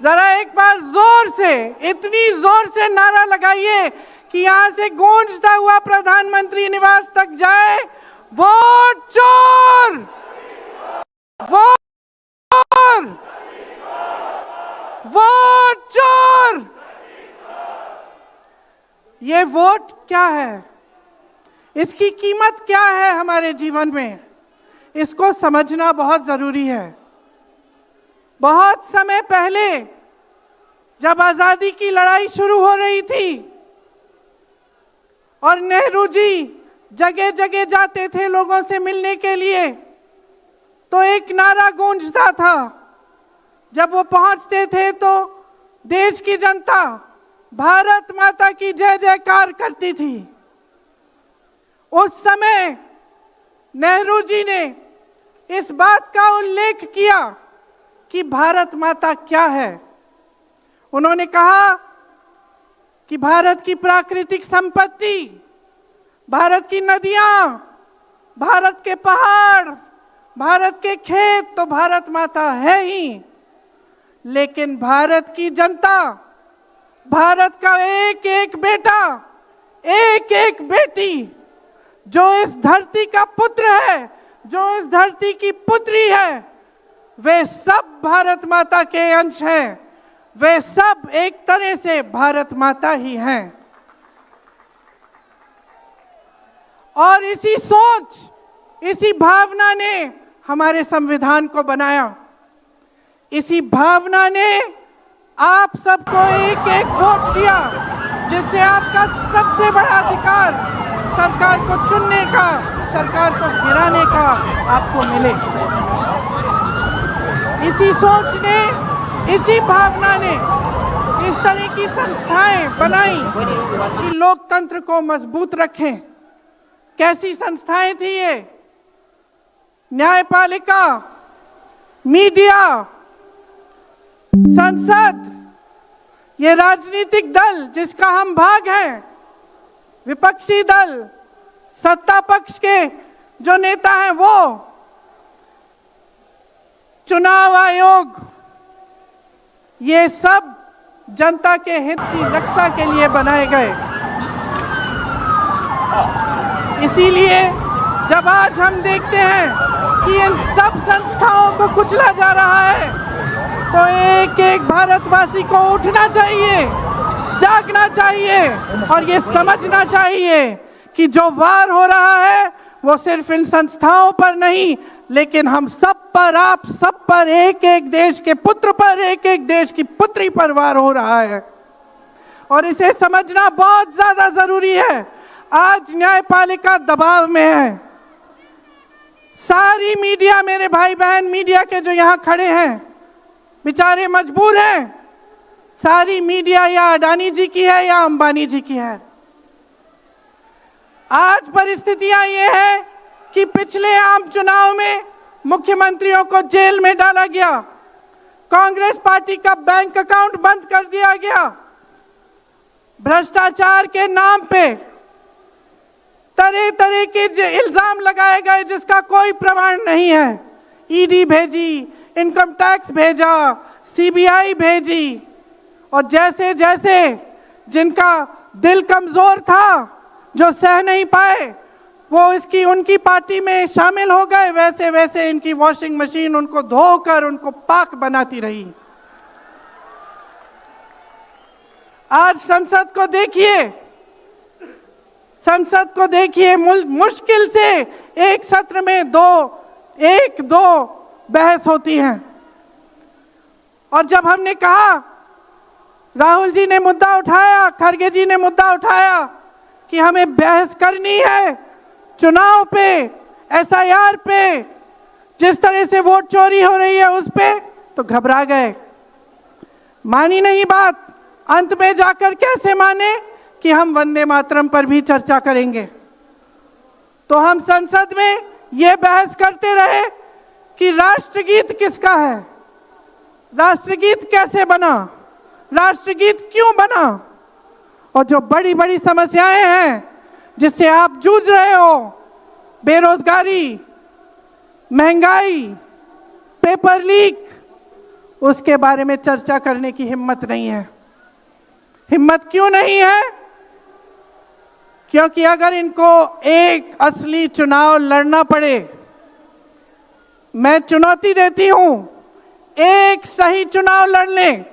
जरा एक बार जोर से, इतनी जोर से नारा लगाइए कि यहां से गूंजता हुआ प्रधानमंत्री निवास तक जाए, वोट चोर, वोट चोर, वोट चोर। ये वोट क्या है, इसकी कीमत क्या है हमारे जीवन में, इसको समझना बहुत जरूरी है। बहुत समय पहले जब आजादी की लड़ाई शुरू हो रही थी और नेहरू जी जगह जगह जाते थे लोगों से मिलने के लिए, तो एक नारा गूंजता था। जब वो पहुंचते थे तो देश की जनता भारत माता की जय जयकार करती थी। उस समय नेहरू जी ने इस बात का उल्लेख किया कि भारत माता क्या है। उन्होंने कहा कि भारत की प्राकृतिक संपत्ति, भारत की नदियां, भारत के पहाड़, भारत के खेत तो भारत माता है ही, लेकिन भारत की जनता, भारत का एक एक बेटा, एक एक बेटी, जो इस धरती का पुत्र है, जो इस धरती की पुत्री है, वे सब भारत माता के अंश हैं। वे सब एक तरह से भारत माता ही हैं। और इसी सोच, इसी भावना ने हमारे संविधान को बनाया। इसी भावना ने आप सबको एक एक वोट दिया, जिससे आपका सबसे बड़ा अधिकार सरकार को चुनने का, सरकार को गिराने का आपको मिले। इसी सोच ने, इसी भावना ने इस तरह की संस्थाएं बनाई कि लोकतंत्र को मजबूत रखें। कैसी संस्थाएं थी ये? न्यायपालिका, मीडिया, संसद, ये राजनीतिक दल जिसका हम भाग हैं, विपक्षी दल, सत्ता पक्ष के जो नेता हैं वो, चुनाव आयोग, ये सब जनता के हित की रक्षा के लिए बनाए गए। इसीलिए जब आज हम देखते हैं कि इन सब संस्थाओं को कुचला जा रहा है, तो एक एक भारतवासी को उठना चाहिए, जागना चाहिए और ये समझना चाहिए कि जो वार हो रहा है वो सिर्फ इन संस्थाओं पर नहीं, लेकिन हम सब पर, आप सब पर, एक एक देश के पुत्र पर, एक एक देश की पुत्री पर वार हो रहा है। और इसे समझना बहुत ज्यादा जरूरी है। आज न्यायपालिका दबाव में है। सारी मीडिया, मेरे भाई बहन मीडिया के जो यहाँ खड़े हैं, बेचारे मजबूर हैं। सारी मीडिया या अडानी जी की है या अंबानी जी की है। आज परिस्थितियां ये है कि पिछले आम चुनाव में मुख्यमंत्रियों को जेल में डाला गया, कांग्रेस पार्टी का बैंक अकाउंट बंद कर दिया गया, भ्रष्टाचार के नाम पे तरह तरह के इल्जाम लगाए गए जिसका कोई प्रमाण नहीं है। ईडी भेजी, इनकम टैक्स भेजा, सीबीआई भेजी, और जैसे जैसे जिनका दिल कमजोर था, जो सह नहीं पाए, वो इसकी उनकी पार्टी में शामिल हो गए, वैसे वैसे इनकी वॉशिंग मशीन उनको धोकर उनको पाक बनाती रही। आज संसद को देखिए, संसद को देखिए, मुश्किल से एक सत्र में एक दो बहस होती है। और जब हमने कहा, राहुल जी ने मुद्दा उठाया, खड़गे जी ने मुद्दा उठाया कि हमें बहस करनी है चुनाव पे, एसआईआर पे, जिस तरह से वोट चोरी हो रही है उस पे, तो घबरा गए, मानी नहीं बात। अंत में जाकर कैसे माने कि हम वंदे मातरम पर भी चर्चा करेंगे। तो हम संसद में ये बहस करते रहे कि राष्ट्रगीत किसका है, राष्ट्रगीत कैसे बना, राष्ट्रगीत क्यों बना, और जो बड़ी बड़ी समस्याएं हैं जिससे आप जूझ रहे हो, बेरोजगारी, महंगाई, पेपर लीक, उसके बारे में चर्चा करने की हिम्मत नहीं है। हिम्मत क्यों नहीं है? क्योंकि अगर इनको एक असली चुनाव लड़ना पड़े, मैं चुनौती देती हूं, एक सही चुनाव लड़ लें,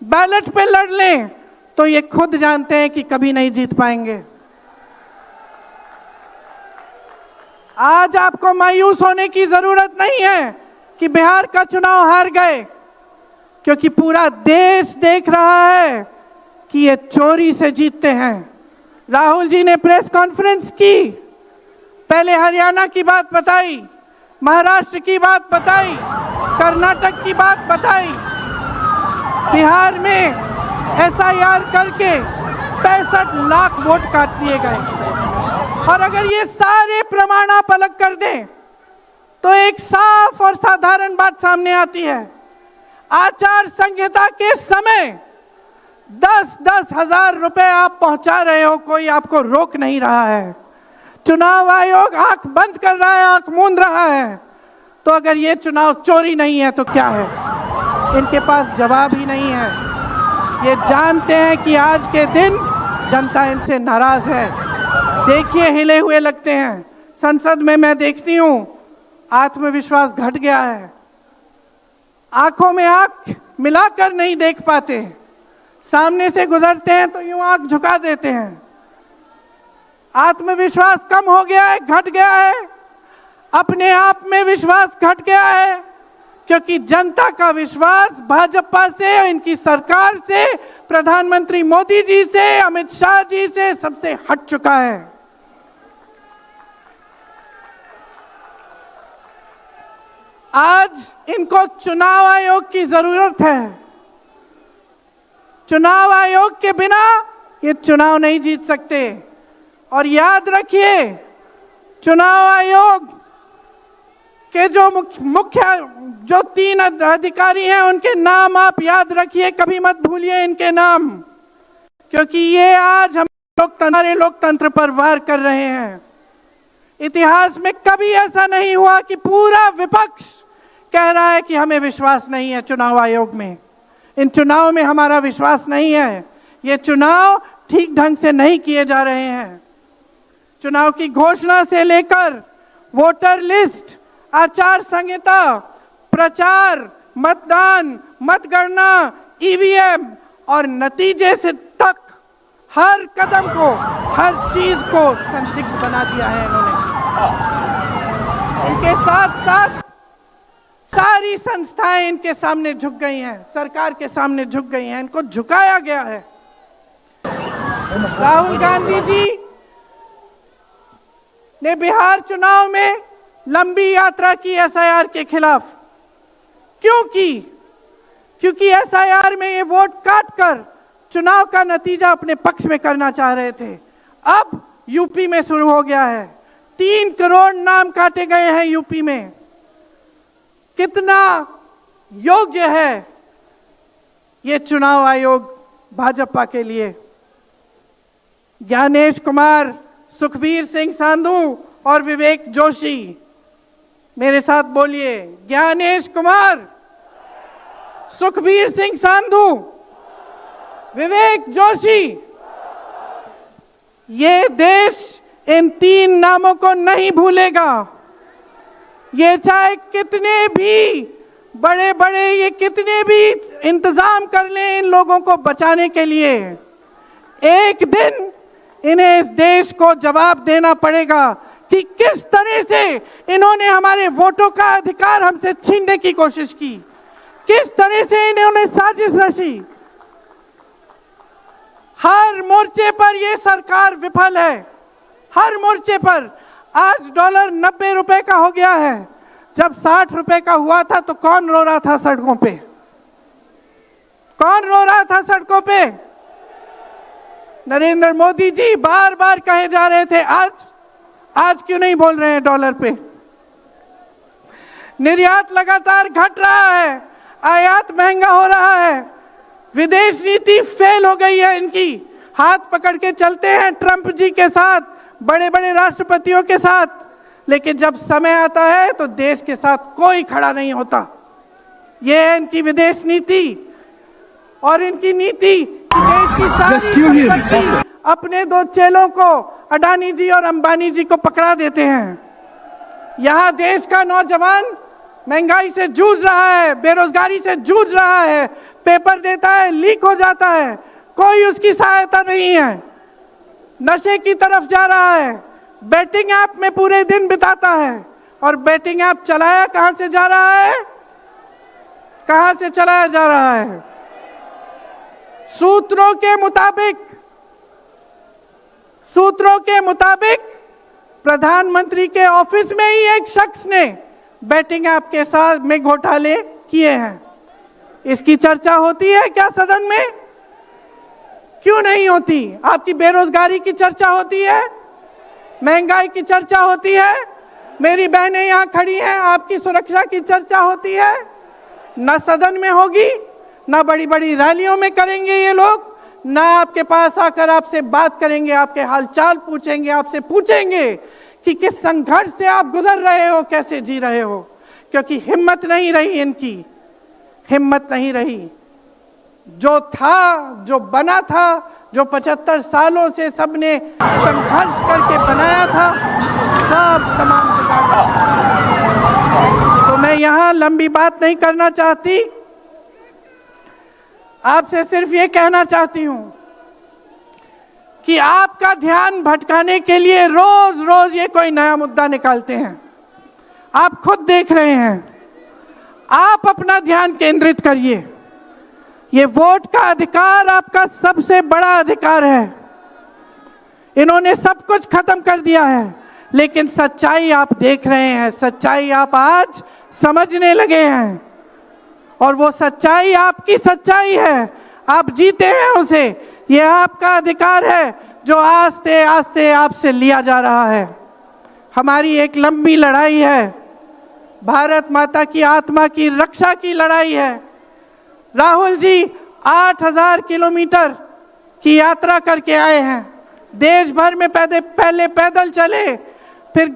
बैलेट पे लड़ लें, तो ये खुद जानते हैं कि कभी नहीं जीत पाएंगे। आज आपको मायूस होने की जरूरत नहीं है कि बिहार का चुनाव हार गए, क्योंकि पूरा देश देख रहा है कि ये चोरी से जीतते हैं। राहुल जी ने प्रेस कॉन्फ्रेंस की, पहले हरियाणा की बात बताई, महाराष्ट्र की बात बताई, कर्नाटक की बात बताई, बिहार में एसआईआर करके 65 लाख वोट काट दिए गए। और अगर ये सारे प्रमाण आप अलग कर दें तो एक साफ और साधारण बात सामने आती है। आचार संहिता के समय 10-10 हजार रुपए आप पहुंचा रहे हो, कोई आपको रोक नहीं रहा है। चुनाव आयोग आंख बंद कर रहा है, आंख मूंद रहा है। तो अगर ये चुनाव चोरी नहीं है तो क्या है? इनके पास जवाब ही नहीं है। ये जानते हैं कि आज के दिन जनता इनसे नाराज है। देखिए, हिले हुए लगते हैं। संसद में मैं देखती हूं, आत्मविश्वास घट गया है। आंखों में आंख मिलाकर नहीं देख पाते, सामने से गुजरते हैं तो यूं आंख झुका देते हैं। आत्मविश्वास कम हो गया है, घट गया है। अपने आप में विश्वास घट गया है, क्योंकि जनता का विश्वास भाजपा से, इनकी सरकार से, प्रधानमंत्री मोदी जी से, अमित शाह जी से सबसे हट चुका है। आज इनको चुनाव आयोग की जरूरत है। चुनाव आयोग के बिना ये चुनाव नहीं जीत सकते। और याद रखिए, चुनाव आयोग के जो मुख्य जो 3 अधिकारी हैं, उनके नाम आप याद रखिए, कभी मत भूलिए इनके नाम, क्योंकि ये आज हम लोकतंत्र पर वार कर रहे हैं। इतिहास में कभी ऐसा नहीं हुआ कि पूरा विपक्ष कह रहा है कि हमें विश्वास नहीं है चुनाव आयोग में, इन चुनाव में हमारा विश्वास नहीं है, ये चुनाव ठीक ढंग से नहीं किए जा रहे हैं। चुनाव की घोषणा से लेकर वोटर लिस्ट, आचार संहिता, प्रचार, मतदान, मतगणना, ईवीएम और नतीजे से तक हर कदम को, हर चीज को संदिग्ध बना दिया है इन्होंने। इनके साथ साथ सारी संस्थाएं इनके सामने झुक गई हैं, सरकार के सामने झुक गई हैं, इनको झुकाया गया है। राहुल गांधी जी ने बिहार चुनाव में लंबी यात्रा की एसआईआर के खिलाफ। क्यों की? क्योंकि एसआईआर में ये वोट काटकर चुनाव का नतीजा अपने पक्ष में करना चाह रहे थे। अब यूपी में शुरू हो गया है, 3 करोड़ नाम काटे गए हैं यूपी में। कितना योग्य है ये चुनाव आयोग भाजपा के लिए? ज्ञानेश कुमार, सुखबीर सिंह सांधू और विवेक जोशी, मेरे साथ बोलिए, ज्ञानेश कुमार, सुखबीर सिंह सांधू, विवेक जोशी। ये देश इन 3 नामों को नहीं भूलेगा। ये चाहे कितने भी बड़े बड़े, ये कितने भी इंतजाम कर लें इन लोगों को बचाने के लिए, एक दिन इन्हें इस देश को जवाब देना पड़ेगा कि किस तरह से इन्होंने हमारे वोटों का अधिकार हमसे छीनने की कोशिश की, किस तरह से इन्होंने साजिश रची। हर मोर्चे पर यह सरकार विफल है, हर मोर्चे पर। आज डॉलर 90 रुपए का हो गया है। जब 60 रुपए का हुआ था तो कौन रो रहा था सड़कों पे? कौन रो रहा था सड़कों पे? नरेंद्र मोदी जी बार बार कहे जा रहे थे। आज क्यों नहीं बोल रहे हैं डॉलर पे? निर्यात लगातार घट रहा है, आयात महंगा हो रहा है, विदेश नीति फेल हो गई है इनकी। हाथ पकड़ के चलते हैं ट्रंप जी के साथ, बड़े बड़े राष्ट्रपतियों के साथ, लेकिन जब समय आता है तो देश के साथ कोई खड़ा नहीं होता। ये है इनकी विदेश नीति और इनकी नीति कि देश की सारी संपत्ति अपने दो चेलों को, अडानी जी और अंबानी जी को पकड़ा देते हैं। यहाँ देश का नौजवान महंगाई से जूझ रहा है, बेरोजगारी से जूझ रहा है, पेपर देता है, लीक हो जाता है, कोई उसकी सहायता नहीं है, नशे की तरफ जा रहा है, बेटिंग ऐप में पूरे दिन बिताता है। और बेटिंग ऐप चलाया कहां से जा रहा है? कहां से चलाया जा रहा है? सूत्रों के मुताबिक प्रधानमंत्री के ऑफिस में ही एक शख्स ने बेटिंग ऐप के साथ में घोटाले किए हैं। इसकी चर्चा होती है क्या सदन में? क्यों नहीं होती? आपकी बेरोजगारी की चर्चा होती है, महंगाई की चर्चा होती है, मेरी बहनें यहां खड़ी हैं, आपकी सुरक्षा की चर्चा होती है। न सदन में होगी, ना बड़ी बड़ी रैलियों में करेंगे ये लोग, ना आपके पास आकर आपसे बात करेंगे, आपके हालचाल पूछेंगे, आपसे पूछेंगे कि किस संघर्ष से आप गुजर रहे हो, कैसे जी रहे हो। क्योंकि हिम्मत नहीं रही, इनकी हिम्मत नहीं रही। जो था, जो बना था, जो 75 सालों से सबने संघर्ष करके बनाया था, सब तमाम बिगाड़ दिया। तो मैं यहां लंबी बात नहीं करना चाहती, आपसे सिर्फ ये कहना चाहती हूं कि आपका ध्यान भटकाने के लिए रोज रोज ये कोई नया मुद्दा निकालते हैं। आप खुद देख रहे हैं, आप अपना ध्यान केंद्रित करिए। ये वोट का अधिकार आपका सबसे बड़ा अधिकार है। इन्होंने सब कुछ खत्म कर दिया है, लेकिन सच्चाई आप देख रहे हैं, सच्चाई आप आज समझने लगे हैं। और वो सच्चाई आपकी सच्चाई है, आप जीते हैं उसे। ये आपका अधिकार है जो आस्ते आस्ते आपसे लिया जा रहा है। हमारी एक लंबी लड़ाई है, भारत माता की आत्मा की रक्षा की लड़ाई है। राहुल जी 8000 किलोमीटर की यात्रा करके आए हैं, देश भर में पहले पैदल चले, फिर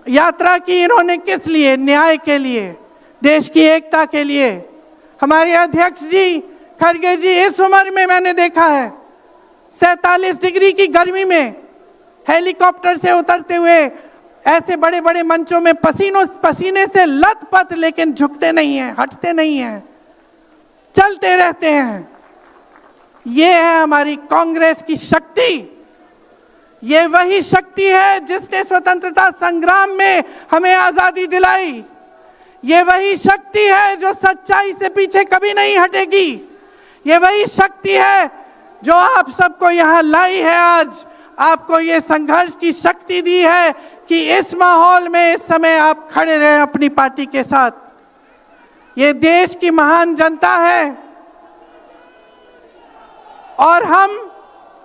यात्रा की इन्होंने किस लिए? न्याय के लिए, देश की एकता के लिए। हमारे अध्यक्ष जी खड़गे जी, इस उम्र में मैंने देखा है 47 डिग्री की गर्मी में हेलीकॉप्टर से उतरते हुए ऐसे बड़े बड़े मंचों में पसीने से लथपथ, लेकिन झुकते नहीं हैं, हटते नहीं हैं, चलते रहते हैं। ये है हमारी कांग्रेस की शक्ति। ये वही शक्ति है जिसने स्वतंत्रता संग्राम में हमें आजादी दिलाई। ये वही शक्ति है जो सच्चाई से पीछे कभी नहीं हटेगी। ये वही शक्ति है जो आप सबको यहां लाई है, आज आपको ये संघर्ष की शक्ति दी है कि इस माहौल में इस समय आप खड़े रहे अपनी पार्टी के साथ। ये देश की महान जनता है और हम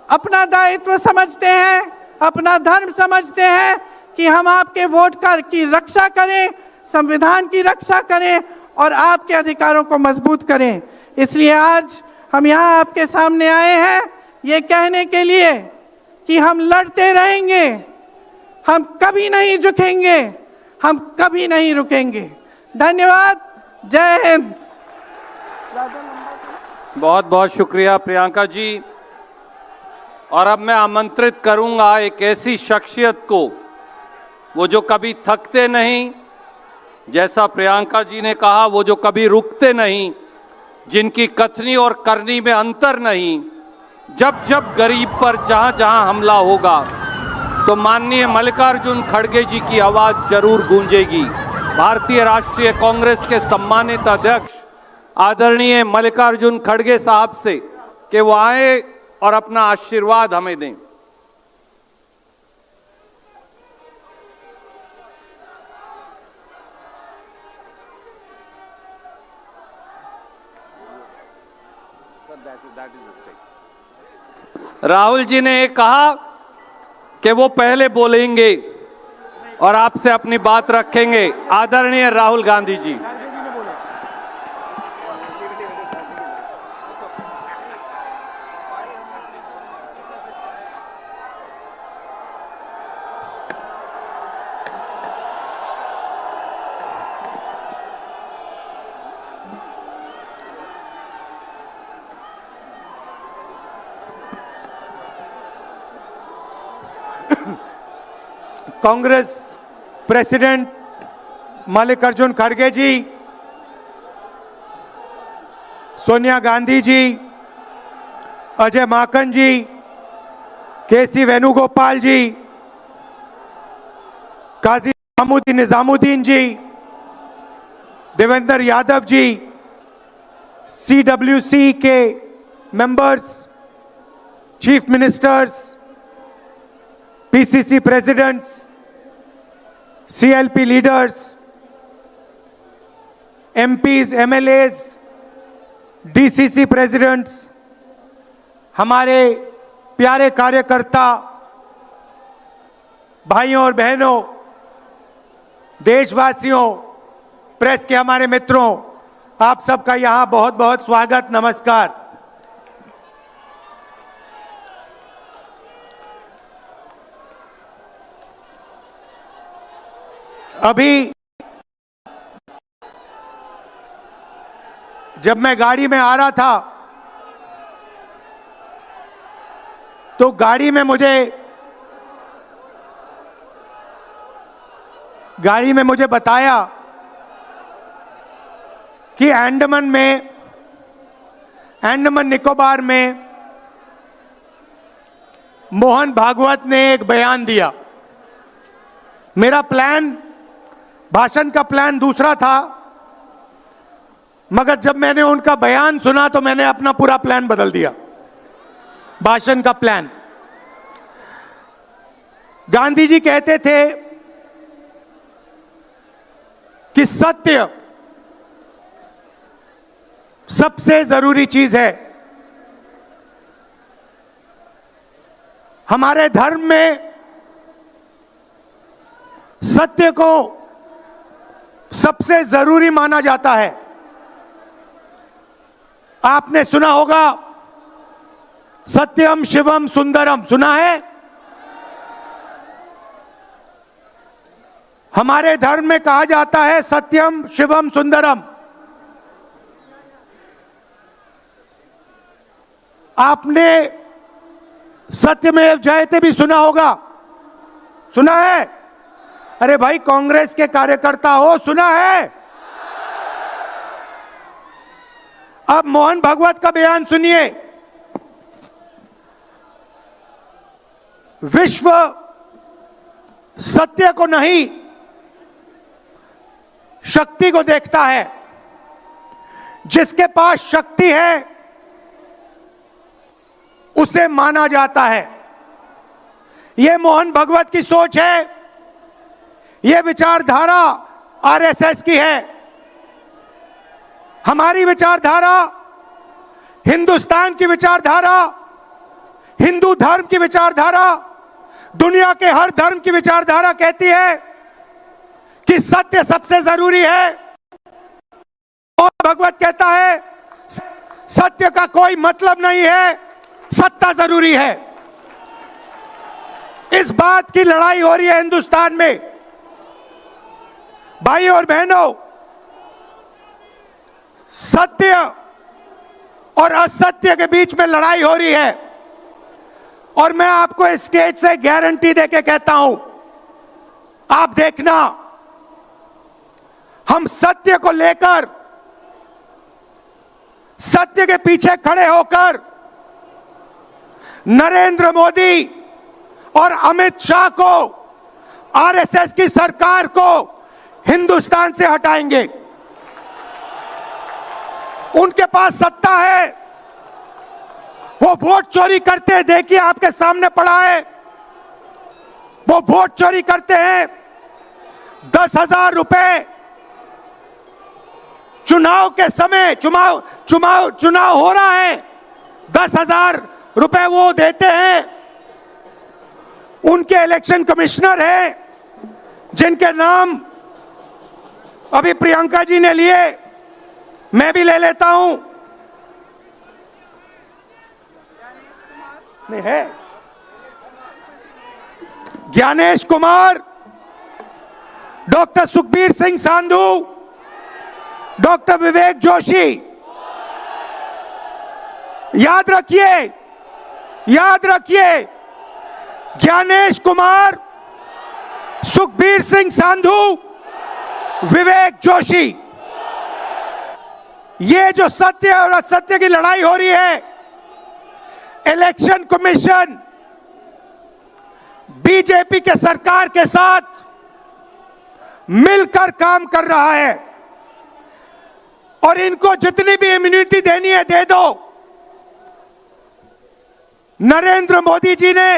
अपना दायित्व समझते हैं, अपना धर्म समझते हैं कि हम आपके वोट की रक्षा करें, संविधान की रक्षा करें और आपके अधिकारों को मजबूत करें। इसलिए आज हम यहाँ आपके सामने आए हैं ये कहने के लिए कि हम लड़ते रहेंगे, हम कभी नहीं झुकेंगे, हम कभी नहीं रुकेंगे। धन्यवाद, जय हिंद। बहुत बहुत शुक्रिया प्रियंका जी। और अब मैं आमंत्रित करूंगा एक ऐसी शख्सियत को, वो जो कभी थकते नहीं, जैसा प्रियंका जी ने कहा, वो जो कभी रुकते नहीं, जिनकी कथनी और करनी में अंतर नहीं। जब जब गरीब पर जहां जहां हमला होगा तो माननीय मल्लिकार्जुन खड़गे जी की आवाज जरूर गूंजेगी। भारतीय राष्ट्रीय कांग्रेस के सम्मानित अध्यक्ष आदरणीय मल्लिकार्जुन खड़गे साहब से कि वो आए और अपना आशीर्वाद हमें दें। राहुल जी ने कहा कि वो पहले बोलेंगे और आपसे अपनी बात रखेंगे। आदरणीय राहुल गांधी जी। कांग्रेस प्रेसिडेंट मल्लिकार्जुन खड़गे जी, सोनिया गांधी जी, अजय माकन जी, केसी वेणुगोपाल जी, काजी निजामुद्दीन जी, देवेंद्र यादव जी, CWC के members, chief ministers, PCC presidents, CLP leaders, MPs, MLAs, DCC presidents, हमारे प्यारे कार्यकर्ता भाइयों और बहनों, देशवासियों, प्रेस के हमारे मित्रों, आप सबका यहां बहुत बहुत स्वागत, नमस्कार। अभी जब मैं गाड़ी में आ रहा था तो गाड़ी में मुझे बताया कि अंडमान निकोबार में मोहन भागवत ने एक बयान दिया। मेरा भाषण का प्लान दूसरा था, मगर जब मैंने उनका बयान सुना तो मैंने अपना पूरा प्लान बदल दिया, भाषण का प्लान। गांधी जी कहते थे कि सत्य सबसे जरूरी चीज है। हमारे धर्म में सत्य को सबसे जरूरी माना जाता है। आपने सुना होगा सत्यम शिवम सुंदरम, सुना है? हमारे धर्म में कहा जाता है सत्यम शिवम सुंदरम। आपने सत्यमेव जयते भी सुना होगा, सुना है? अरे भाई, कांग्रेस के कार्यकर्ता हो, सुना है? अब मोहन भागवत का बयान सुनिए। विश्व सत्य को नहीं, शक्ति को देखता है। जिसके पास शक्ति है उसे माना जाता है। यह मोहन भागवत की सोच है, यह विचारधारा आरएसएस की है। हमारी विचारधारा, हिंदुस्तान की विचारधारा, हिंदू धर्म की विचारधारा, दुनिया के हर धर्म की विचारधारा कहती है कि सत्य सबसे जरूरी है। और भगवत कहता है सत्य का कोई मतलब नहीं है, सत्ता जरूरी है। इस बात की लड़ाई हो रही है हिंदुस्तान में। भाइयों और बहनों, सत्य और असत्य के बीच में लड़ाई हो रही है। और मैं आपको इस स्टेज से गारंटी देके कहता हूं, आप देखना, हम सत्य को लेकर, सत्य के पीछे खड़े होकर नरेंद्र मोदी और अमित शाह को, आरएसएस की सरकार को हिंदुस्तान से हटाएंगे। उनके पास सत्ता है, वो वोट चोरी करते हैं, देखिए आपके सामने पड़ा है। वो वोट चोरी करते हैं। 10,000 रुपए चुनाव के समय, चुनाव हो रहा है, 10,000 रुपए वो देते हैं। उनके इलेक्शन कमिश्नर हैं, जिनके नाम अभी प्रियंका जी ने लिए, मैं भी ले लेता हूं। नहीं है? Gyanesh Kumar, doctor Sukhbir Singh Sandhu, doctor Vivek Joshi. याद रखिए, ज्ञानेश कुमार, सुखबीर सिंह सांधू, विवेक जोशी। ये जो सत्य और असत्य की लड़ाई हो रही है, इलेक्शन कमीशन बीजेपी के सरकार के साथ मिलकर काम कर रहा है और इनको जितनी भी इम्यूनिटी देनी है दे दो। नरेंद्र मोदी जी ने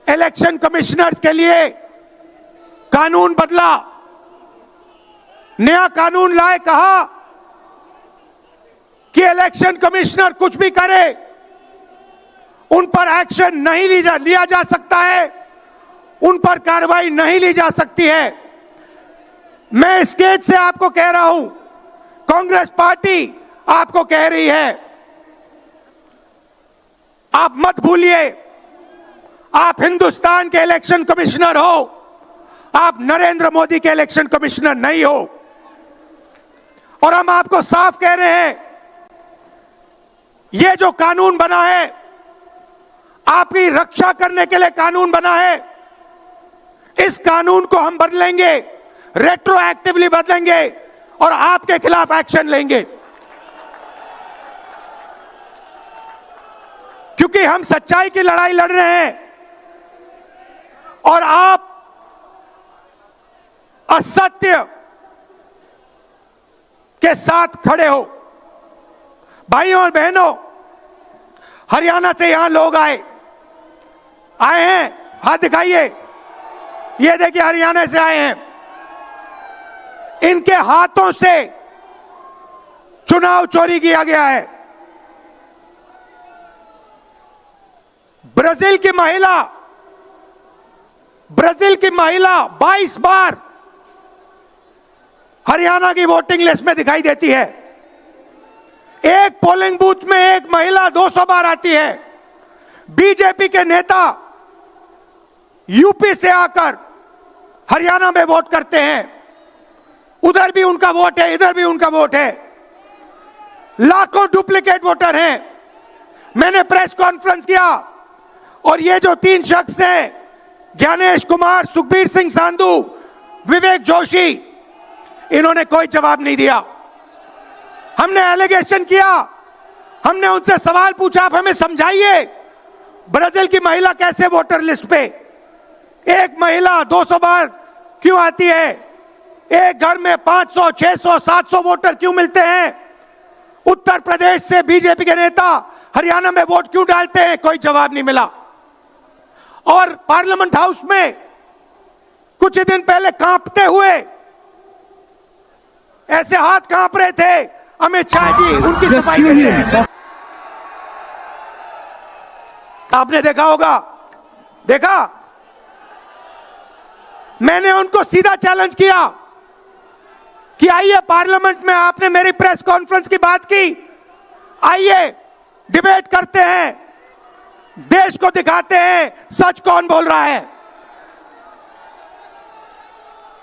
इलेक्शन कमिश्नर्स के लिए कानून बदला, नया कानून लाए, कहा कि इलेक्शन कमिश्नर कुछ भी करे उन पर एक्शन नहीं लिया जा सकता है, उन पर कार्रवाई नहीं ली जा सकती है। मैं स्टेज से आपको कह रहा हूं, कांग्रेस पार्टी आपको कह रही है, आप मत भूलिए, आप हिंदुस्तान के इलेक्शन कमिश्नर हो, आप नरेंद्र मोदी के इलेक्शन कमिश्नर नहीं हो। और हम आपको साफ कह रहे हैं, यह जो कानून बना है, आपकी रक्षा करने के लिए कानून बना है, इस कानून को हम बदलेंगे, रेट्रोएक्टिवली बदलेंगे और आपके खिलाफ एक्शन लेंगे, क्योंकि हम सच्चाई की लड़ाई लड़ रहे हैं और आप असत्य के साथ खड़े हो। भाइयों और बहनों, हरियाणा से यहां लोग आए हैं, हाथ दिखाइए, ये देखिए हरियाणा से आए हैं। इनके हाथों से चुनाव चोरी किया गया है। ब्राजील की महिला 22 बार हरियाणा की वोटिंग लिस्ट में दिखाई देती है। एक पोलिंग बूथ में एक महिला 200 बार आती है। बीजेपी के नेता यूपी से आकर हरियाणा में वोट करते हैं, उधर भी उनका वोट है, इधर भी उनका वोट है। लाखों डुप्लीकेट वोटर हैं। मैंने प्रेस कॉन्फ्रेंस किया और ये जो 3 शख्स हैं, ज्ञानेश कुमार, सुखबीर सिंह सांधू, विवेक जोशी, इन्होंने कोई जवाब नहीं दिया। हमने एलिगेशन किया, हमने उनसे सवाल पूछा, आप हमें समझाइए ब्राजील की महिला कैसे वोटर लिस्ट पे, एक महिला 200 बार क्यों आती है, एक घर में 500, 600, 700 वोटर क्यों मिलते हैं, उत्तर प्रदेश से बीजेपी के नेता हरियाणा में वोट क्यों डालते हैं, कोई जवाब नहीं मिला। और पार्लियामेंट हाउस में कुछ ही दिन पहले कांपते हुए, ऐसे हाथ कांप रहे थे, अमित शाह जी उनकी सफाई करते हैं। आपने देखा होगा, देखा, मैंने उनको सीधा चैलेंज किया कि आइए पार्लियामेंट में, आपने मेरी प्रेस कॉन्फ्रेंस की बात की, आइए डिबेट करते हैं, देश को दिखाते हैं सच कौन बोल रहा है।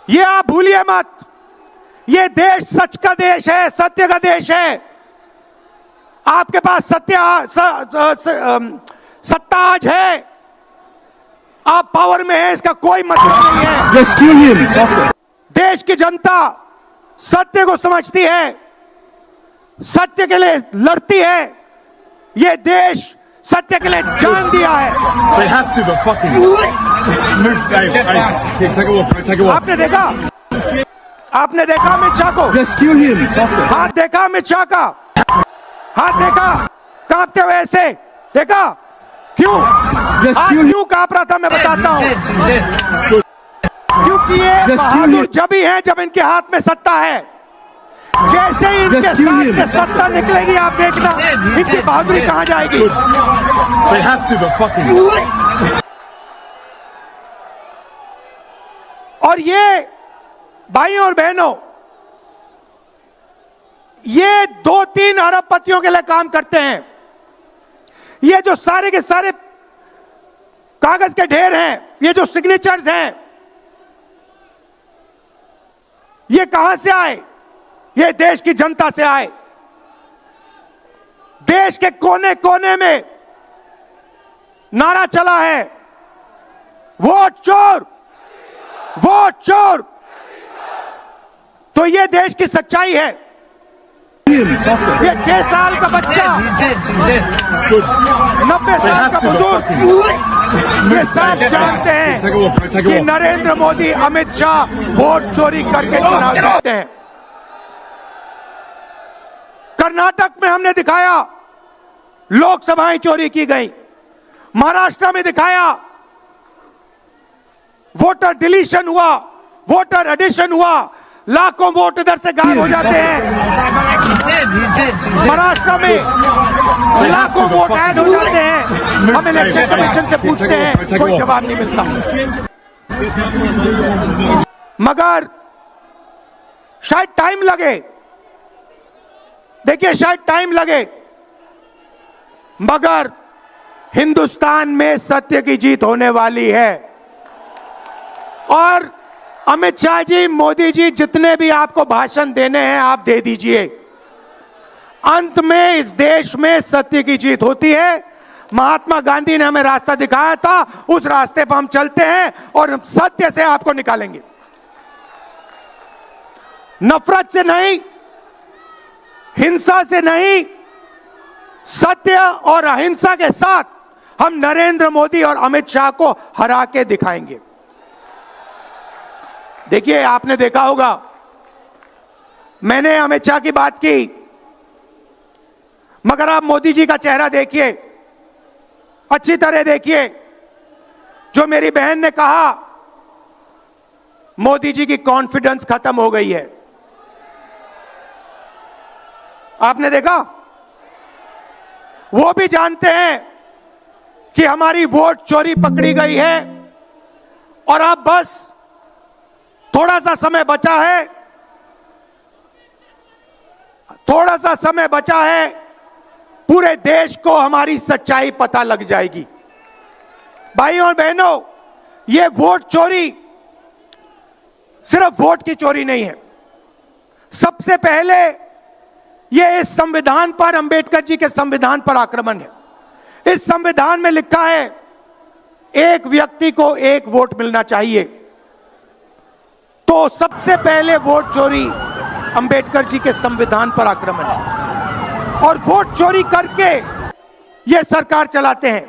ये आप भूलिए मत, ये देश सच का देश है, सत्य का देश है। आपके पास सत्ता आज है, आप पावर में हैं, इसका कोई मतलब नहीं है। देश की जनता सत्य को समझती है, सत्य के लिए लड़ती है। ये देश सत्य के लिए जान दिया है। आपने देखा अमित शाह को, हाथ देखा अमित शाह का, हाथ देखा कांपते हुए ऐसे देखा, क्यों क्यों कांप रहा था, मैं बताता हूं। क्योंकि ये बहादुर जब ही हैं जब इनके हाथ में सत्ता है। जैसे ही इनके साथ से सत्ता निकलेगी, आप देखना इनकी बहादुरी कहां जाएगी। और ये भाइयों और बहनों, ये 2-3 अरबपतियों के लिए काम करते हैं। ये जो सारे के सारे कागज के ढेर हैं, ये जो सिग्नेचर्स हैं, ये कहां से आए? ये देश की जनता से आए। देश के कोने कोने में नारा चला है, वोट चोर, वो चोर। तो ये देश की सच्चाई है। ये 6 साल का बच्चा, 90 साल का बुजुर्ग, ये सब जानते हैं कि नरेंद्र मोदी, अमित शाह वोट चोरी करके चुनाव जीतते हैं। कर्नाटक में हमने दिखाया लोकसभाएं चोरी की गई, महाराष्ट्र में दिखाया वोटर डिलीशन हुआ, वोटर एडिशन हुआ, लाखों वोट इधर से गायब हो जाते हैं। महाराष्ट्र में लाखों वोट ऐड हो जाते हैं। हम इलेक्शन कमीशन से पूछते हैं, कोई जवाब नहीं मिलता। मगर शायद टाइम लगे, देखिए शायद टाइम लगे, मगर हिंदुस्तान में सत्य की जीत होने वाली है। और अमित शाह जी, मोदी जी, जितने भी आपको भाषण देने हैं आप दे दीजिए। अंत में इस देश में सत्य की जीत होती है। महात्मा गांधी ने हमें रास्ता दिखाया था, उस रास्ते पर हम चलते हैं और सत्य से आपको निकालेंगे। नफरत से नहीं, हिंसा से नहीं, सत्य और अहिंसा के साथ हम नरेंद्र मोदी और अमित शाह को हरा के दिखाएंगे। देखिए, आपने देखा होगा, मैंने अमित शाह की बात की, मगर आप मोदी जी का चेहरा देखिए, अच्छी तरह देखिए। जो मेरी बहन ने कहा, मोदी जी की कॉन्फिडेंस खत्म हो गई है। आपने देखा, वो भी जानते हैं कि हमारी वोट चोरी पकड़ी गई है और अब बस थोड़ा सा समय बचा है, थोड़ा सा समय बचा है, पूरे देश को हमारी सच्चाई पता लग जाएगी। भाइयों और बहनों, ये वोट चोरी सिर्फ वोट की चोरी नहीं है। सबसे पहले ये इस संविधान पर, अंबेडकर जी के संविधान पर आक्रमण है। इस संविधान में लिखा है एक व्यक्ति को एक वोट मिलना चाहिए। तो सबसे पहले वोट चोरी अंबेडकर जी के संविधान पर आक्रमण है। और वोट चोरी करके ये सरकार चलाते हैं।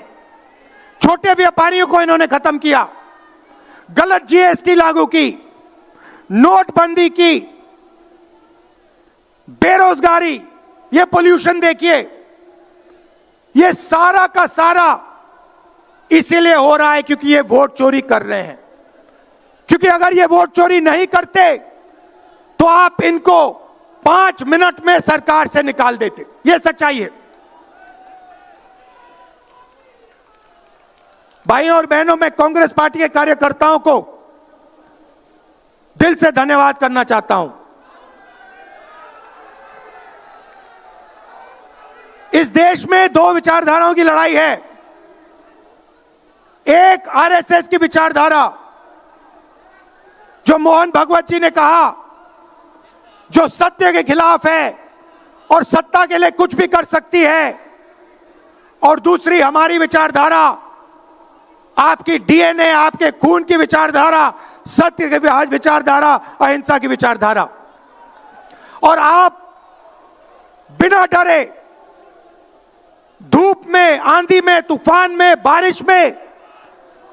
छोटे व्यापारियों को इन्होंने खत्म किया, गलत जीएसटी लागू की, नोटबंदी की, बेरोजगारी, ये पोल्यूशन देखिए, ये सारा का सारा इसीलिए हो रहा है क्योंकि ये वोट चोरी कर रहे हैं। क्योंकि अगर ये वोट चोरी नहीं करते तो आप इनको 5 मिनट में सरकार से निकाल देते। ये सच्चाई है। भाइयों और बहनों, मैं कांग्रेस पार्टी के कार्यकर्ताओं को दिल से धन्यवाद करना चाहता हूं। इस देश में 2 विचारधाराओं की लड़ाई है। एक आरएसएस की विचारधारा, जो मोहन भगवत जी ने कहा, जो सत्य के खिलाफ है और सत्ता के लिए कुछ भी कर सकती है। और दूसरी हमारी विचारधारा, आपकी डीएनए, आपके खून की विचारधारा, सत्य की विचारधारा, अहिंसा की विचारधारा। और आप बिना डरे, धूप में, आंधी में, तूफान में, बारिश में,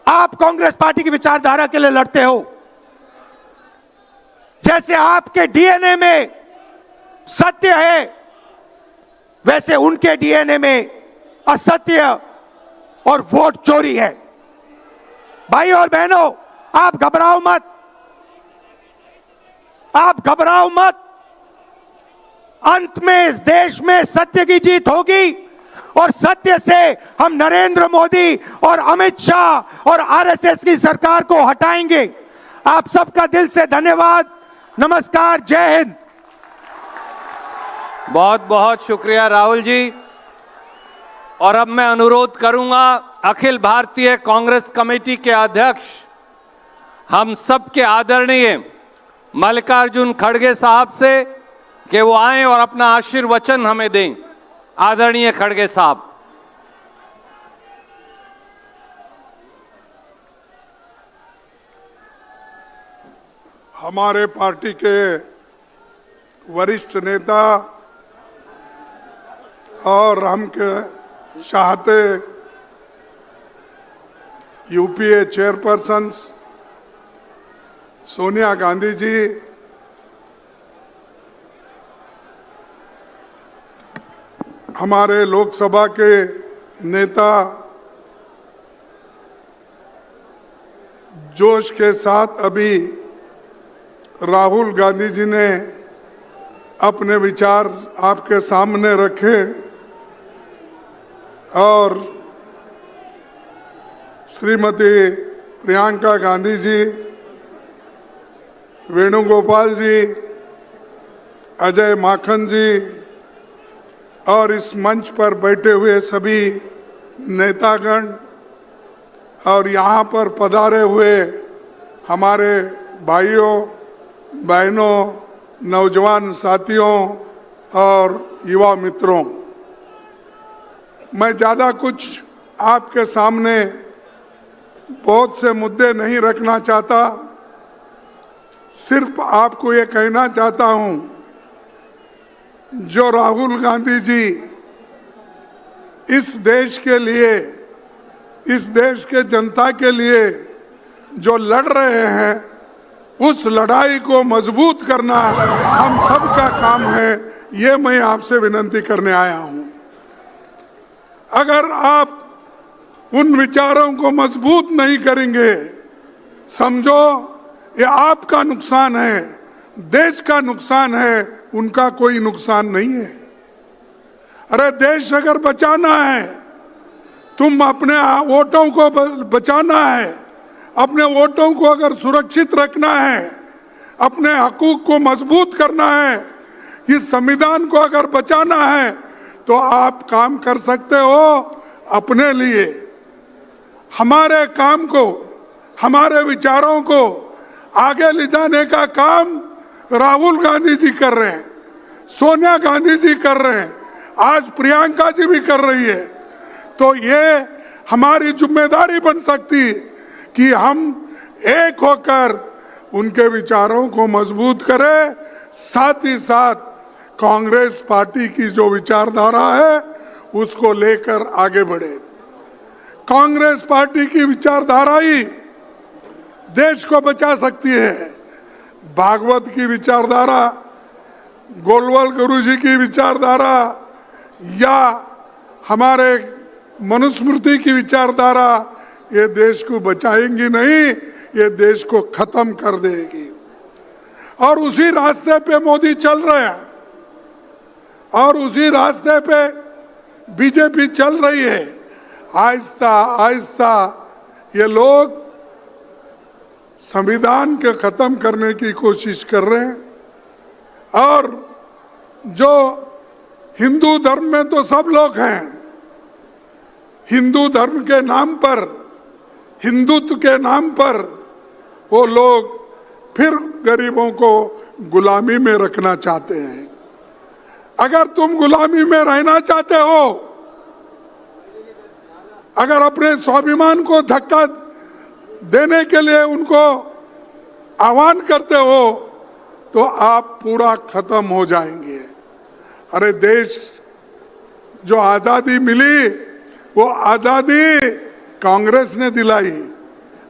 आप कांग्रेस पार्टी की विचारधारा के लिए लड़ते हो। जैसे आपके डीएनए में सत्य है, वैसे उनके डीएनए में असत्य और वोट चोरी है। भाई और बहनों, आप घबराओ मत, आप घबराओ मत। अंत में इस देश में सत्य की जीत होगी और सत्य से हम नरेंद्र मोदी और अमित शाह और आरएसएस की सरकार को हटाएंगे। आप सबका दिल से धन्यवाद। नमस्कार, जय हिंद। बहुत बहुत शुक्रिया राहुल जी। और अब मैं अनुरोध करूंगा अखिल भारतीय कांग्रेस कमेटी के अध्यक्ष, हम सबके आदरणीय मल्लिकार्जुन खड़गे साहब से कि वो आएं और अपना आशीर्वचन हमें दें। आदरणीय खड़गे साहब। हमारे पार्टी के वरिष्ठ नेता और हम के चाहते यूपीए चेयरपर्सन सोनिया गांधी जी, हमारे लोकसभा के नेता जोश के साथ अभी राहुल गांधी जी ने अपने विचार आपके सामने रखे और श्रीमती प्रियंका गांधी जी, वेणुगोपाल जी, अजय माखन जी और इस मंच पर बैठे हुए सभी नेतागण और यहाँ पर पधारे हुए हमारे भाइयों बहनों, नौजवान साथियों और युवा मित्रों, मैं ज़्यादा कुछ आपके सामने बहुत से मुद्दे नहीं रखना चाहता। सिर्फ आपको ये कहना चाहता हूँ, जो राहुल गांधी जी इस देश के लिए, इस देश के जनता के लिए जो लड़ रहे हैं, उस लड़ाई को मजबूत करना हम सबका काम है। ये मैं आपसे विनती करने आया हूं। अगर आप उन विचारों को मजबूत नहीं करेंगे, समझो ये आपका नुकसान है, देश का नुकसान है, उनका कोई नुकसान नहीं है। अरे देश अगर बचाना है, तुम अपने वोटों को बचाना है, अपने वोटों को अगर सुरक्षित रखना है, अपने हकूक को मजबूत करना है, इस संविधान को अगर बचाना है, तो आप काम कर सकते हो अपने लिए। हमारे काम को, हमारे विचारों को आगे ले जाने का काम राहुल गांधी जी कर रहे हैं, सोनिया गांधी जी कर रहे हैं, आज प्रियंका जी भी कर रही है। तो ये हमारी जिम्मेदारी बन सकती कि हम एक होकर उनके विचारों को मजबूत करें, साथ ही साथ कांग्रेस पार्टी की जो विचारधारा है उसको लेकर आगे बढ़े। कांग्रेस पार्टी की विचारधारा ही देश को बचा सकती है। भागवत की विचारधारा, गोलवाल गुरु जी की विचारधारा या हमारे मनुस्मृति की विचारधारा ये देश को बचाएंगी नहीं, ये देश को खत्म कर देगी। और उसी रास्ते पे मोदी चल रहे हैं और उसी रास्ते पे बीजेपी चल रही है। आहिस्ता आहिस्ता ये लोग संविधान के खत्म करने की कोशिश कर रहे हैं। और जो हिंदू धर्म में तो सब लोग हैं, हिंदू धर्म के नाम पर, हिंदुत्व के नाम पर वो लोग फिर गरीबों को गुलामी में रखना चाहते हैं। अगर तुम गुलामी में रहना चाहते हो, अगर अपने स्वाभिमान को धक्का देने के लिए उनको आह्वान करते हो, तो आप पूरा खत्म हो जाएंगे। अरे देश जो आजादी मिली, वो आजादी कांग्रेस ने दिलाई,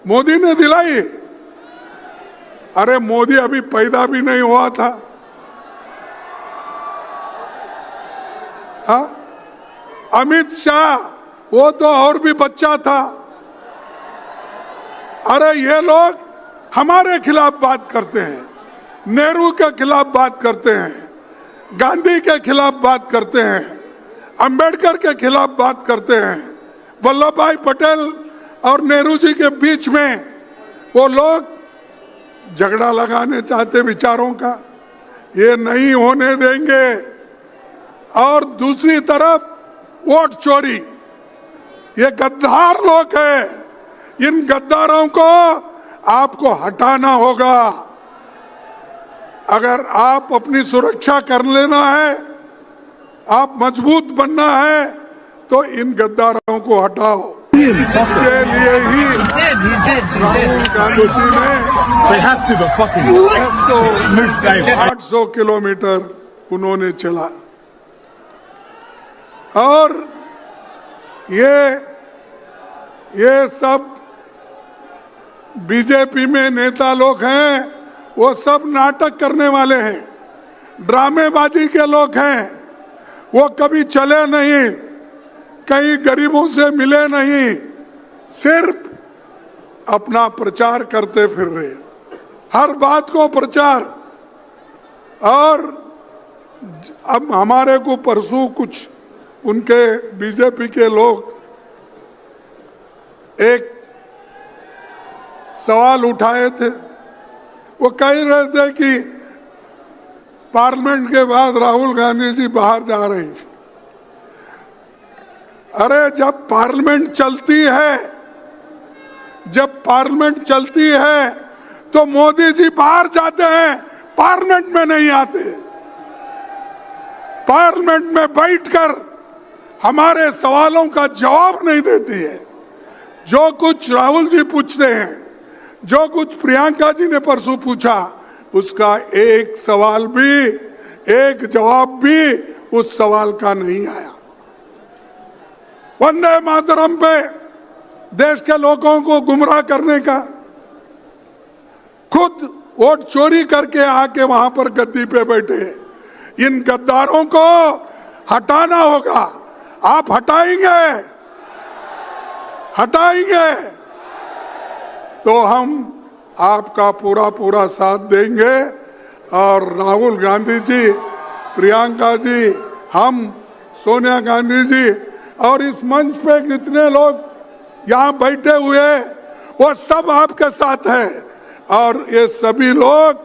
मोदी ने दिलाई। अरे मोदी अभी पैदा भी नहीं हुआ था। हाँ, अमित शाह वो तो और भी बच्चा था। अरे ये लोग हमारे खिलाफ बात करते हैं, नेहरू के खिलाफ बात करते हैं, गांधी के खिलाफ बात करते हैं, अंबेडकर के खिलाफ बात करते हैं। वल्लभ भाई पटेल और नेहरू जी के बीच में वो लोग झगड़ा लगाने चाहते विचारों का, ये नहीं होने देंगे। और दूसरी तरफ वोट चोरी, ये गद्दार लोग हैं, इन गद्दारों को आपको हटाना होगा। अगर आप अपनी सुरक्षा कर लेना है, आप मजबूत बनना है, तो इन गद्दारों को हटाओ। इसके लिए ही राहुल गांधी जी ने 800 किलोमीटर उन्होंने चला। और ये सब बीजेपी में नेता लोग हैं, वो सब नाटक करने वाले हैं, ड्रामेबाजी के लोग हैं। वो कभी चले नहीं, कहीं गरीबों से मिले नहीं, सिर्फ अपना प्रचार करते फिर रहे, हर बात को प्रचार। और अब हमारे को परसों कुछ उनके बीजेपी के लोग एक सवाल उठाए थे। वो कह रहे थे कि पार्लियामेंट के बाद राहुल गांधी जी बाहर जा रहे हैं। अरे जब पार्लियामेंट चलती है तो मोदी जी बाहर जाते हैं, पार्लियामेंट में नहीं आते। पार्लियामेंट में बैठकर हमारे सवालों का जवाब नहीं देती है। जो कुछ राहुल जी पूछते हैं, जो कुछ प्रियंका जी ने परसों पूछा, उसका एक सवाल भी, एक जवाब भी उस सवाल का नहीं आया। वंदे मातरम पे देश के लोगों को गुमराह करने का, खुद वोट चोरी करके आके वहां पर गद्दी पे बैठे हैं। इन गद्दारों को हटाना होगा। आप हटाएंगे तो हम आपका पूरा साथ देंगे। और राहुल गांधी जी, प्रियंका जी, हम सोनिया गांधी जी और इस मंच पे कितने लोग यहाँ बैठे हुए, वो सब आपके साथ हैं। और ये सभी लोग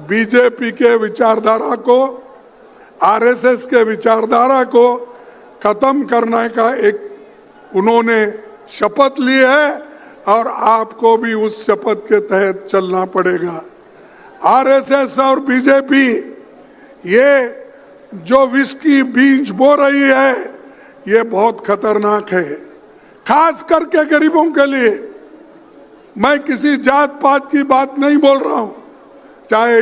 बीजेपी के विचारधारा को, आरएसएस के विचारधारा को खत्म करने का एक उन्होंने शपथ ली है और आपको भी उस शपथ के तहत चलना पड़ेगा। आरएसएस और बीजेपी ये जो विष की बीज बो रही है, ये बहुत खतरनाक है, खास करके गरीबों के लिए। मैं किसी जात पात की बात नहीं बोल रहा हूं, चाहे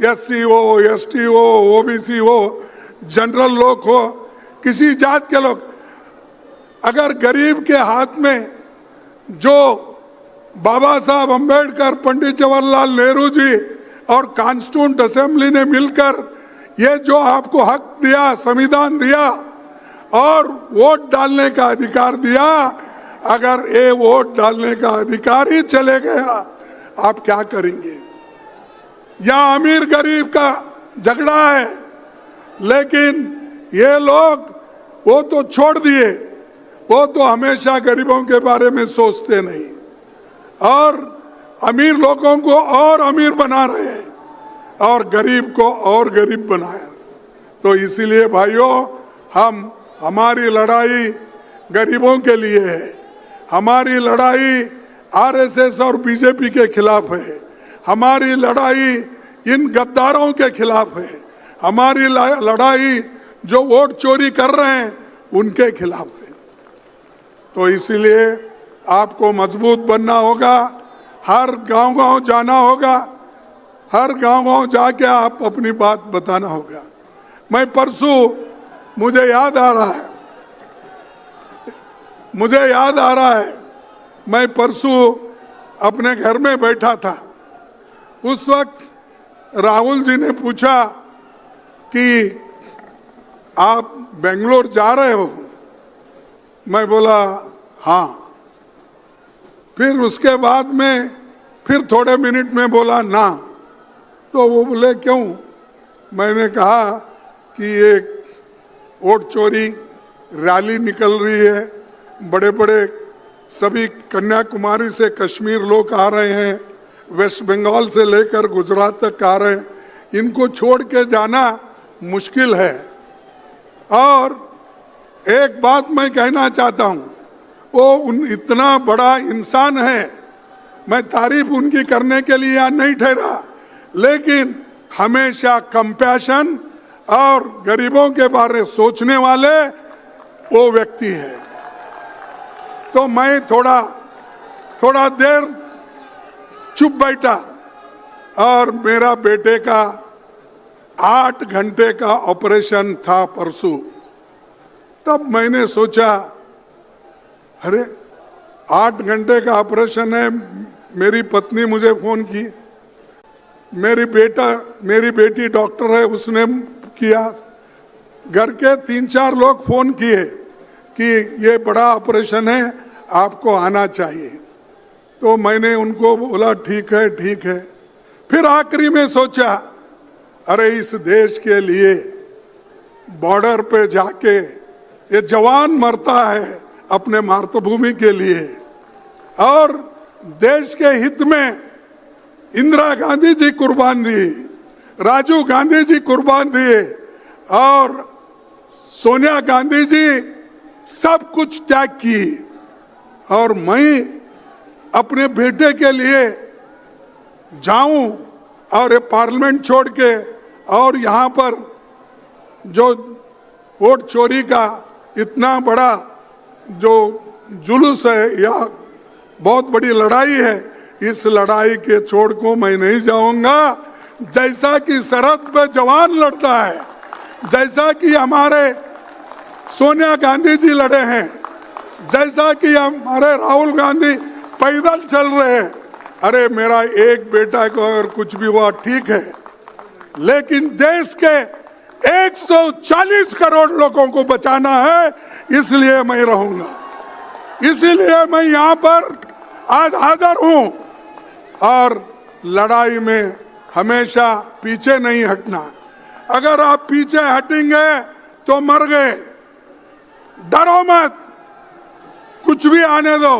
एससी हो, एसटी हो, ओबीसी हो, जनरल लोग हो, किसी जात के लोग। अगर गरीब के हाथ में जो बाबा साहब अंबेडकर, पंडित जवाहरलाल नेहरू जी और कॉन्स्टिट्यूंट असेंबली ने मिलकर ये जो आपको हक दिया, संविधान दिया और वोट डालने का अधिकार दिया, अगर ये वोट डालने का अधिकार ही चले गया, आप क्या करेंगे? यहाँ अमीर गरीब का झगड़ा है, लेकिन ये लोग वो तो छोड़ दिए, वो तो हमेशा गरीबों के बारे में सोचते नहीं और अमीर लोगों को और अमीर बना रहे हैं और गरीब को और गरीब बनाया। तो इसीलिए भाइयों, हमारी लड़ाई गरीबों के लिए है, हमारी लड़ाई आरएसएस और बीजेपी के खिलाफ है, हमारी लड़ाई इन गद्दारों के खिलाफ है, हमारी लड़ाई जो वोट चोरी कर रहे हैं उनके खिलाफ है। तो इसीलिए आपको मजबूत बनना होगा, हर गांव-गांव जाना होगा, हर गांव-गांव जाके आप अपनी बात बताना होगा। मैं परसों, मुझे याद आ रहा है, मैं परसों अपने घर में बैठा था। उस वक्त राहुल जी ने पूछा कि आप बेंगलोर जा रहे हो? मैं बोला हाँ। फिर उसके बाद में फिर थोड़े मिनट में बोला ना। तो वो बोले क्यों? मैंने कहा कि एक वोट चोरी रैली निकल रही है, बड़े बड़े सभी कन्याकुमारी से कश्मीर लोग आ रहे हैं, वेस्ट बंगाल से लेकर गुजरात तक आ रहे हैं, इनको छोड़ के जाना मुश्किल है। और एक बात मैं कहना चाहता हूँ, वो इतना बड़ा इंसान है, मैं तारीफ उनकी करने के लिए यहाँ नहीं ठहरा, लेकिन हमेशा कंपैशन और गरीबों के बारे में सोचने वाले वो व्यक्ति है। तो मैं थोड़ा देर चुप बैठा और मेरा बेटे का 8 घंटे का ऑपरेशन था परसों। तब मैंने सोचा, अरे 8 घंटे का ऑपरेशन है। मेरी पत्नी मुझे फोन की, मेरी बेटी डॉक्टर है, उसने किया, घर के 3-4 लोग फोन किए कि ये बड़ा ऑपरेशन है, आपको आना चाहिए। तो मैंने उनको बोला ठीक है ठीक है। फिर आखिरी में सोचा, अरे इस देश के लिए बॉर्डर पे जाके ये जवान मरता है अपने मातृभूमि के लिए, और देश के हित में इंदिरा गांधी जी कुर्बान दी, राजीव गांधी जी कुर्बान दिए, और सोनिया गांधी जी सब कुछ त्याग की, और मैं अपने बेटे के लिए जाऊं और ये पार्लियामेंट छोड़ के, और यहाँ पर जो वोट चोरी का इतना बड़ा जो जुलूस है या बहुत बड़ी लड़ाई है, इस लड़ाई के छोड़ को मैं नहीं जाऊंगा। जैसा कि सरहद पे जवान लड़ता है, जैसा कि हमारे सोनिया गांधी जी लड़े हैं, जैसा कि हमारे राहुल गांधी पैदल चल रहे हैं, अरे मेरा एक बेटा को अगर कुछ भी हुआ ठीक है, लेकिन देश के 140 करोड़ लोगों को बचाना है, इसलिए मैं रहूंगा। इसीलिए मैं यहाँ पर आज हाजिर हूं, और लड़ाई में हमेशा पीछे नहीं हटना। अगर आप पीछे हटेंगे तो मर गए। डरो मत, कुछ भी आने दो।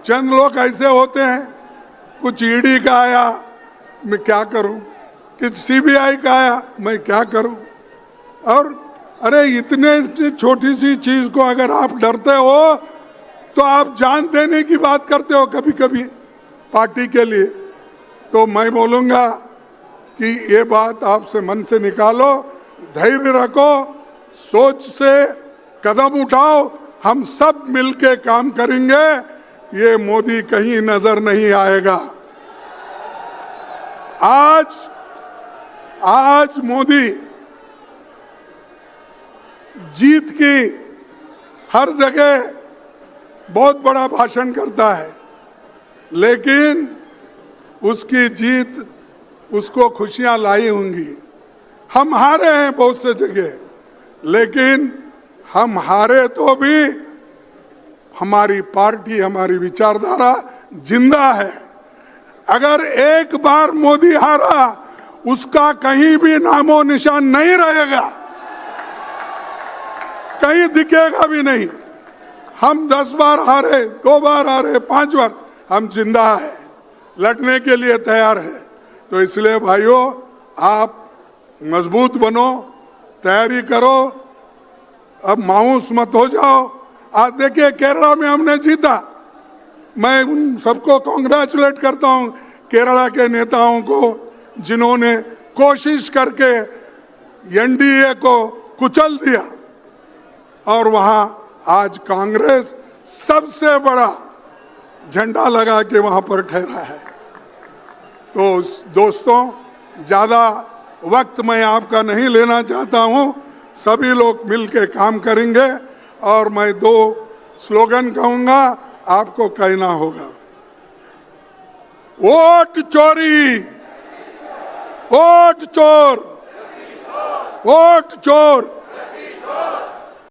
चंद लोग ऐसे होते हैं, कुछ ईडी का आया मैं क्या करूं, कुछ सीबीआई का आया मैं क्या करूं, और अरे इतने छोटी सी चीज को अगर आप डरते हो तो आप जान देने की बात करते हो कभी कभी पार्टी के लिए। तो मैं बोलूंगा कि ये बात आपसे मन से निकालो, धैर्य रखो, सोच से कदम उठाओ, हम सब मिलके काम करेंगे, ये मोदी कहीं नजर नहीं आएगा। आज मोदी जीत की हर जगह बहुत बड़ा भाषण करता है, लेकिन उसकी जीत उसको खुशियां लाई होंगी। हम हारे हैं बहुत से जगह, लेकिन हम हारे तो भी हमारी पार्टी, हमारी विचारधारा जिंदा है। अगर एक बार मोदी हारा, उसका कहीं भी नामो निशान नहीं रहेगा, कहीं दिखेगा भी नहीं। हम 10 बार हारे, 2 बार हारे, 5 बार, हम जिंदा है, लड़ने के लिए तैयार है। तो इसलिए भाइयों, आप मजबूत बनो, तैयारी करो, अब मायूस मत हो जाओ। आज देखिए केरला में हमने जीता, मैं उन सबको कांग्रेचुलेट करता हूं, केरला के नेताओं को, जिन्होंने कोशिश करके एनडीए को कुचल दिया, और वहां आज कांग्रेस सबसे बड़ा झंडा लगा के वहां पर ठहरा है। तो दोस्तों, ज्यादा वक्त मैं आपका नहीं लेना चाहता हूं, सभी लोग मिलकर काम करेंगे, और मैं 2 स्लोगन कहूंगा, आपको कहना होगा। वोट चोरी, वोट चोर, वोट चोर,